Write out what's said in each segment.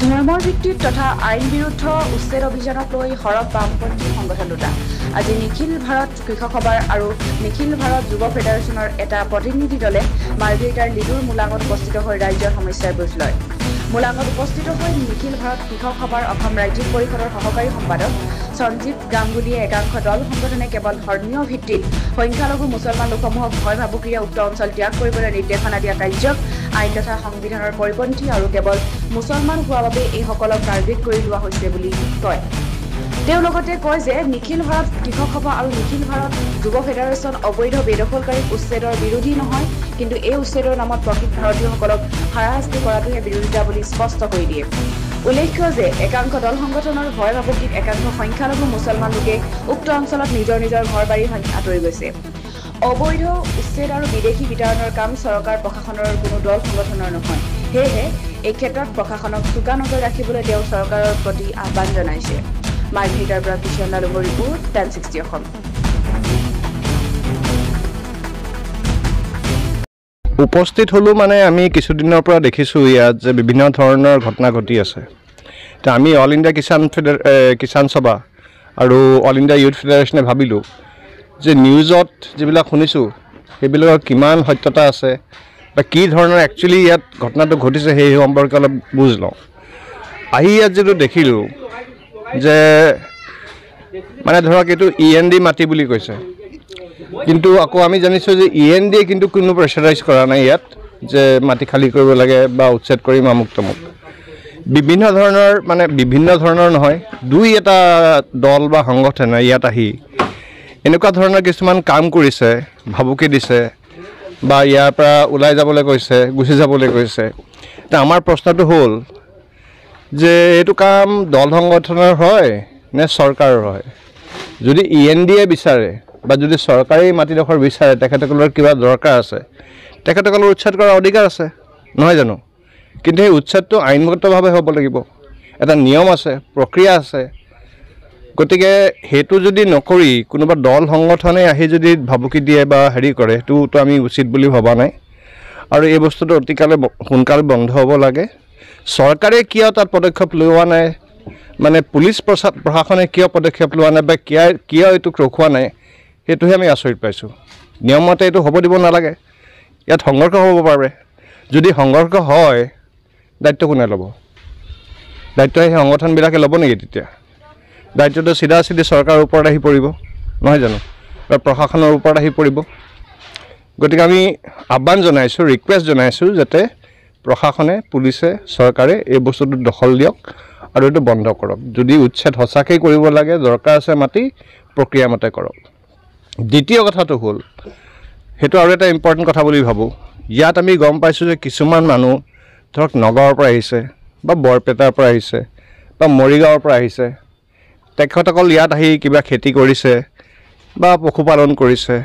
ধৰ্মৰ ভিত্তিত তথা আইন বিৰুদ্ধ উচ্ছেদ অভিযানক লৈ সৰব বামপন্থী সংগঠন দুটা আজি নিখিল ভাৰত কৃষক সভাৰ আৰু নিখিল ভাৰত যুৱ ফেডাৰেশ্যনৰ এটা প্ৰতিনিধি দলে মাৰ্ঘেৰিটাৰ লিডুৰ মোলাঙত উপস্থিত হৈ ৰাজ্যৰ সমস্যাৰ বুজ লয়। মোলাঙত উপস্থিত হৈ নিখিল ভাৰত কৃষক সভাৰ অসম ৰাজ্যিক পৰিষদৰ সহকাৰী সম্পাদক সঞ্জীৱ গাংগুলীয়ে একাংশ দল সংগঠনে কেৱল ধৰ্মীয় ভিত্তিত সংখ্যালঘু মুছলমান লোকসমূহক ভয় ভাবুকিৰে উক্ত অঞ্চল ত্যাগ কৰিবলৈ নিৰ্দেশনা দিয়া কাৰ্যক আইন তথা সংবিধানৰ পৰিপন্থী আৰু কেৱল মুছলমান হোৱা বাবে এইসকলক টাৰ্গেট কৰি লোৱা হৈছে বুলি কয়। তেওঁ লগতে কয় যে নিখিল ভাৰত কৃষক সভা আৰু নিখিল ভাৰত যুৱ ফেডাৰেশ্যন অবৈধ বেদখলকাৰীক উচ্ছেদৰ বিৰোধী নহয়, কিন্তু এই উচ্ছেদৰ নামত প্ৰকৃত ভাৰতীয়সকলক হাৰাশাস্তি কৰাটোহে বিৰোধিতা বুলি স্পষ্ট কৰি দিয়ে। উল্লেখ্য যে একাংশ দল সংগঠনৰ ভয় ভাবুকিত একাংশ সংখ্যালঘু মুছলমান লোকে উক্ত অঞ্চলত নিজৰ ঘৰ বাৰী আঁতৰি গৈছে। অবৈধ উচ্ছেদ আৰু বিদেশী বিতৰণৰ কাম চৰকাৰ প্ৰশাসনৰ কোনো দল সংগঠনৰ নহয়। সেয়েহে এই ক্ষেত্ৰত প্ৰশাসনক চোকা নজৰ ৰাখিবলৈ তেওঁ চৰকাৰৰ প্ৰতি আহ্বান জনাইছে। মাৰ্ঘেৰিটাৰ পৰা কিশোৰ নালুঙৰ ৰিপৰ্ট 1060 অসম। উপস্থিত হলো মানে আমি কিছুদিনৰ পৰা দেখিছোঁ ইয়াত যে বিভিন্ন ধৰণৰ ঘটনা ঘটি আছে। তো আমি অল ইণ্ডিয়া কিষাণ সভা আৰু অল ইণ্ডিয়া ইউথ ফেডাৰেশ্যনে ভাবিলোঁ যে নিউজত যিবিলাক শুনিছোঁ সেইবিলাকৰ কিমান সত্যতা আছে বা কি ধৰণৰ একচুৱেলি ইয়াত ঘটনাটো ঘটিছে সেই সম্পৰ্কে অলপ বুজ লওঁ। আহি ইয়াত যিটো দেখিলোঁ যে মানে ধৰক এইটো END মাটি বুলি কৈছে, কিন্তু আকৌ আমি জানিছোঁ যে END কিন্তু কোনো প্ৰেছাৰাইজ কৰা নাই ইয়াত যে মাটি খালী কৰিব লাগে বা উচ্ছেদ কৰিম আমুক তামুক। বিভিন্ন ধৰণৰ নহয়, দুই এটা দল বা সংগঠনে ইয়াত আহি এনেকুৱা ধৰণৰ কিছুমান কাম কৰিছে, ভাবুকি দিছে বা ইয়াৰ পৰা ওলাই যাবলৈ কৈছে, গুচি যাবলৈ কৈছে। তো আমাৰ প্ৰশ্নটো হ'ল যে এইটো কাম দল সংগঠনৰ হয় নে চৰকাৰৰ হয়? যদি ENDয়ে বিচাৰে বা যদি চৰকাৰী মাটিডোখৰ বিচাৰে, তেখেতসকলৰ কিবা দৰকাৰ আছে, তেখেতসকলৰ উচ্ছেদ কৰাৰ অধিকাৰ আছে, নহয় জানো? কিন্তু সেই উচ্ছেদটো আইনগতভাৱে হ'ব লাগিব, এটা নিয়ম আছে, প্ৰক্ৰিয়া আছে। গতিকে সেইটো যদি নকৰি কোনোবা দল সংগঠনে আহি যদি ভাবুকি দিয়ে বা হেৰি কৰে, সেইটোতো আমি উচিত বুলি ভবা নাই। আৰু এই বস্তুটো সোনকালে বন্ধ হ'ব লাগে। চৰকাৰে কিয় তাত পদক্ষেপ লোৱা নাই, মানে পুলিচ প্ৰশাসনে কিয় পদক্ষেপ লোৱা নাই বা কিয় এইটোক ৰখোৱা নাই, সেইটোহে আমি আচৰিত পাইছোঁ। নিয়মমতে এইটো হ'ব দিব নালাগে। ইয়াত সংঘৰ্ষ হ'ব পাৰে। যদি সংঘৰ্ষ হয়, দায়িত্ব কোনে ল'ব? দায়িত্ব সেই সংগঠনবিলাকে ল'ব নেকি? তেতিয়া দায়িত্বটো চিধা চৰকাৰৰ ওপৰত আহি পৰিব, নহয় জানো? বা প্ৰশাসনৰ ওপৰত আহি পৰিব। গতিকে আমি আহ্বান জনাইছোঁ, ৰিকুৱেষ্ট জনাইছোঁ যাতে প্ৰশাসনে, পুলিচে, চৰকাৰে এই বস্তুটো দখল দিয়ক আৰু এইটো বন্ধ কৰক। যদি উচ্ছেদ সঁচাকৈ কৰিব লাগে, দৰকাৰ আছে মাটি, প্ৰক্ৰিয়া মতে কৰক। দ্বিতীয় কথাটো হ'ল, সেইটো আৰু এটা ইম্পৰ্টেণ্ট কথা বুলি ভাবোঁ। ইয়াত আমি গম পাইছোঁ যে কিছুমান মানুহ ধৰক নগাঁৱৰ পৰা আহিছে বা বৰপেটাৰ পৰা আহিছে বা মৰিগাঁৱৰ পৰা আহিছে। তেখেতসকল ইয়াত আহি কিবা খেতি কৰিছে বা পশুপালন কৰিছে।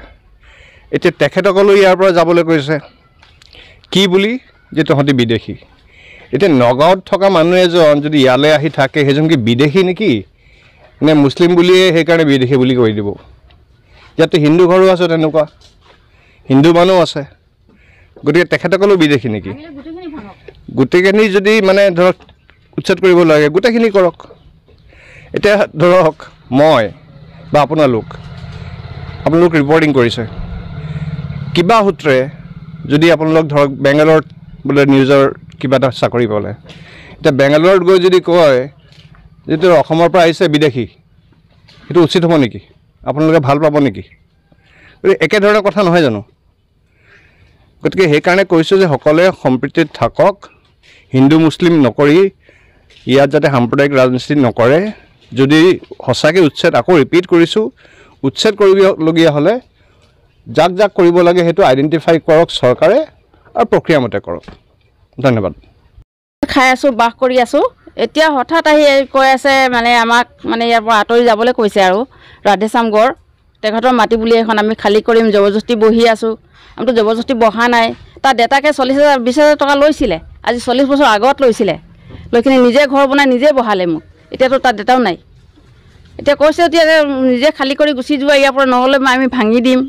এতিয়া তেখেতসকলো ইয়াৰ পৰা যাবলৈ কৈছে কি বুলি, যে তহঁতি বিদেশী। এতিয়া নগাঁৱত থকা মানুহ এজন যদি ইয়ালৈ আহি থাকে, সেইজন কি বিদেশী নেকি নে মুছলিম বুলিয়ে সেইকাৰণে বিদেশী বুলি কৈ দিব? ইয়াততো হিন্দু ঘৰো আছে, তেনেকুৱা হিন্দু মানুহ আছে। গতিকে তেখেতসকলো বিদেশী নেকি? গোটেইখিনি যদি মানে ধৰক উচ্ছেদ কৰিব লাগে, গোটেইখিনি কৰক। এতিয়া ধৰক মই বা আপোনালোক ৰিপৰ্টিং কৰিছে, কিবা সূত্ৰে যদি আপোনালোক ধৰক বেংগালোৰত বোলে নিউজৰ কিবা এটা চাকৰি পালে, এতিয়া বেংগালোৰত গৈ যদি কয় যিটো অসমৰ পৰা আহিছে বিদেশী, সেইটো উচিত হ'ব নেকি? আপোনালোকে ভাল পাব নেকি? গতিকে একেধৰণৰ কথা নহয় জানো? গতিকে সেইকাৰণে কৈছোঁ যে সকলোৱে সম্প্ৰীতিত থাকক, হিন্দু মুছলিম নকৰি ইয়াত যাতে সাম্প্ৰদায়িক ৰাজনীতি নকৰে। যদি সঁচাকৈ উচ্ছেদ, আকৌ ৰিপিট কৰিছোঁ, উচ্ছেদ কৰিবলগীয়া হ'লে যাক যাক কৰিব লাগে সেইটো আইডেণ্টিফাই কৰক চৰকাৰে আৰু প্ৰক্ৰিয়া মতে কৰক। ধন্যবাদ। খাই আছোঁ, বাস কৰি আছোঁ। এতিয়া হঠাৎ আহি কৈ আছে মানে আমাক মানে ইয়াৰ পৰা আঁতৰি যাবলৈ কৈছে। আৰু ৰাধেশ্যাম গড় তেখেতৰ মাটি বুলি এখন আমি খালী কৰিম, জবৰদস্তি বহি আছোঁ। আমিতো জবৰদস্তি বহা নাই। তাৰ দেউতাকে 20,000 টকা লৈছিলে, আজি 40 বছৰ আগত লৈছিলে। লৈ কিনে নিজে ঘৰ বনাই নিজে বহালে মোক। এতিয়াতো তাৰ দেউতাও নাই। এতিয়া কৈছে এতিয়া নিজে খালী কৰি গুচি যোৱা, ইয়াৰ পৰা নহ'লে আমি ভাঙি দিম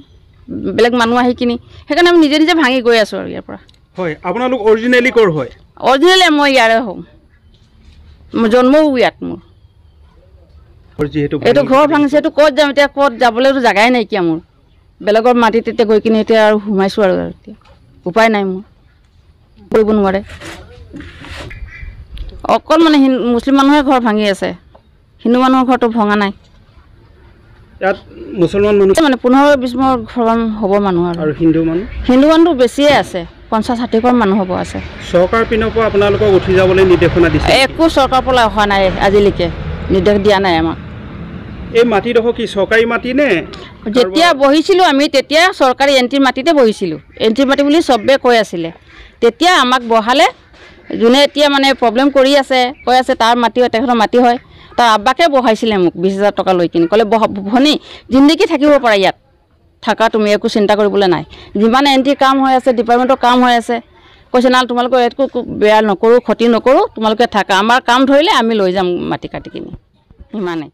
বেলেগ মানুহ আহি কিনি। সেইকাৰণে আমি নিজে নিজে ভাঙি গৈ আছোঁ আৰু ইয়াৰ পৰা। হয়, আপোনালোক অৰিজিনেলি ক'ৰ হয়? অৰিজিনেলি মই ইয়াৰে হওঁ। মোৰ জন্মও ইয়াত মোৰ এইটো ঘৰ ভাঙিছে এইটো ক'ত যাম এতিয়া ক'ত যাবলৈতো জেগাই নাইকিয়া মোৰ বেলেগৰ মাটিত এতিয়া গৈ কিনে এতিয়া আৰু সোমাইছোঁ আৰু এতিয়া উপায় নাই মোৰ কৰিব নোৱাৰে অকল মানে মুছলিম মানুহে ঘৰ ভাঙি আছে হিন্দু মানুহৰ ঘৰটো ভঙা নাই ইয়াত মুছলমান মানুহ মানে 15-20 ঘৰ হ'ব মানুহ আৰু হিন্দু মানুহটো বেছিয়ে আছে 50-60 ঘৰ মানুহ হ'ব আছে চৰকাৰ পিনৰ পৰা আপোনালোকক উঠি যাবলৈ নিৰ্দেশনা দিছে একো চৰকাৰৰ পৰা অহা নাই আজিলৈকে নিৰ্দেশ দিয়া নাই আমাক এই মাটিডোখৰ কি চৰকাৰী মাটি নে যেতিয়া বহিছিলোঁ আমি তেতিয়া চৰকাৰী এণ্ট্ৰিৰ মাটিতে বহিছিলোঁ এণ্ট্ৰিৰ মাটি বুলি চবে কৈ আছিলে তেতিয়া আমাক বহালে যোনে এতিয়া মানে প্ৰব্লেম কৰি আছে কৈ আছে তাৰ মাটি হয় তেখেতৰ মাটি হয় তাৰ আব্বাকে বহাইছিলে মোক 20,000 টকা লৈ কিনি ক'লে ভনী জিন্দগী থাকিব পাৰা ইয়াত থাকা তুমি একো চিন্তা কৰিবলৈ নাই যিমান এণ্ট্ৰি কাম হৈ আছে ডিপাৰ্টমেণ্টৰ কাম হৈ আছে কৈছে না তোমালোকৰ একো বেয়া নকৰোঁ ক্ষতি নকৰোঁ তোমালোকে থাকা আমাৰ কাম ধৰিলে আমি লৈ যাম মাটি কাটি কিনি সিমানেই